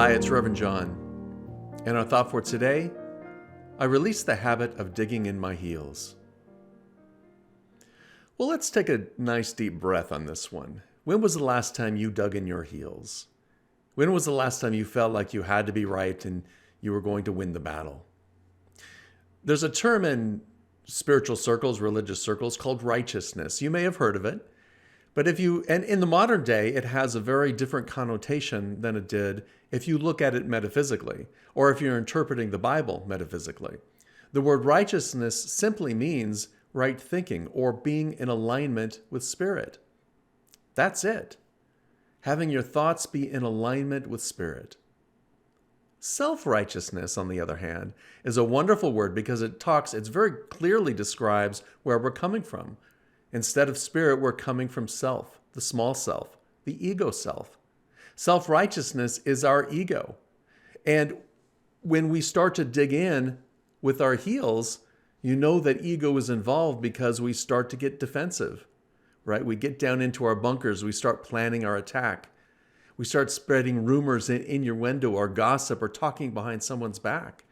Hi, it's Reverend John. And our thought for today, I release the habit of digging in my heels. Well, let's take a nice deep breath on this one. When was the last time you dug in your heels? When was the last time you felt like you had to be right and you were going to win the battle? There's a term in spiritual circles, religious circles, called righteousness. You may have heard of it. But and in the modern day, it has a very different connotation than it did if you look at it metaphysically, or if you're interpreting the Bible metaphysically. The word righteousness simply means right thinking, or being in alignment with Spirit. That's it. Having your thoughts be in alignment with Spirit. Self-righteousness, on the other hand, is a wonderful word because it very clearly describes where we're coming from. Instead of spirit, we're coming from self, the small self, the ego self. Self-righteousness is our ego. And when we start to dig in with our heels, you know that ego is involved because we start to get defensive, right? We get down into our bunkers. We start planning our attack. We start spreading rumors in innuendo or gossip or talking behind someone's back.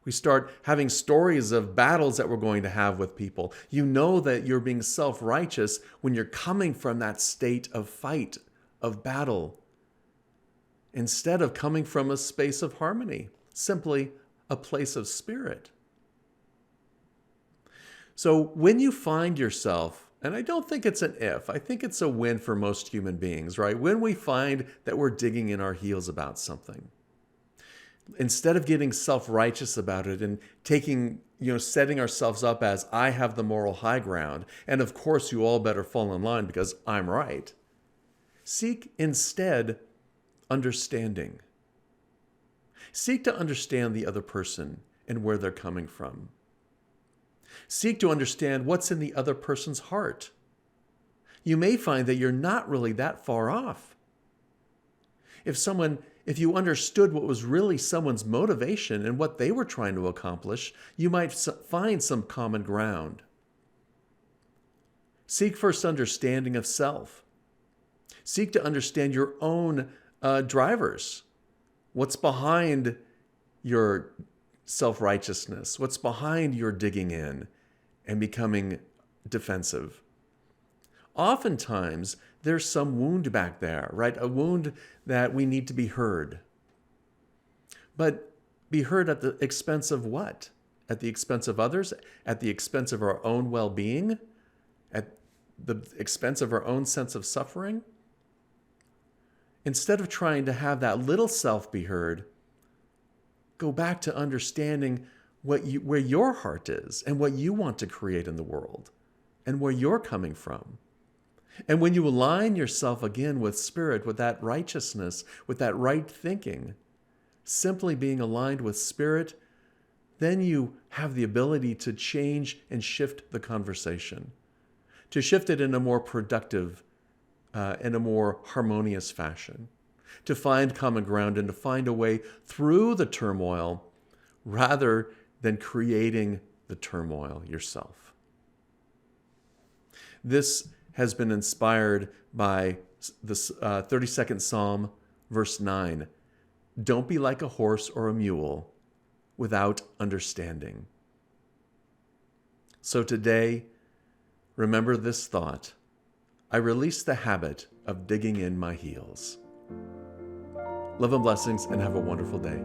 We start having stories of battles that we're going to have with people. You know that you're being self-righteous when you're coming from that state of fight, of battle, instead of coming from a space of harmony, simply a place of spirit. So when you find yourself, and I don't think it's an if, I think it's a win for most human beings, right? When we find that we're digging in our heels about something, instead of getting self-righteous about it and setting ourselves up as I have the moral high ground, and of course you all better fall in line because I'm right, seek instead understanding. Seek to understand the other person and where they're coming from. Seek to understand what's in the other person's heart. You may find that you're not really that far off. If you understood what was really someone's motivation and what they were trying to accomplish, you might find some common ground. Seek first understanding of self. Seek to understand your own drivers. What's behind your self-righteousness? What's behind your digging in and becoming defensive? Oftentimes, there's some wound back there, right? A wound that we need to be heard. But be heard at the expense of what? At the expense of others? At the expense of our own well-being? At the expense of our own sense of suffering? Instead of trying to have that little self be heard, go back to understanding where your heart is and what you want to create in the world and where you're coming from. And when you align yourself again with Spirit, with that righteousness, with that right thinking, simply being aligned with Spirit, then you have the ability to change and shift the conversation, to shift it in a more productive, in a more harmonious fashion, to find common ground and to find a way through the turmoil rather than creating the turmoil yourself. This has been inspired by the 32nd Psalm, verse 9. Don't be like a horse or a mule without understanding. So today, remember this thought. I release the habit of digging in my heels. Love and blessings, and have a wonderful day.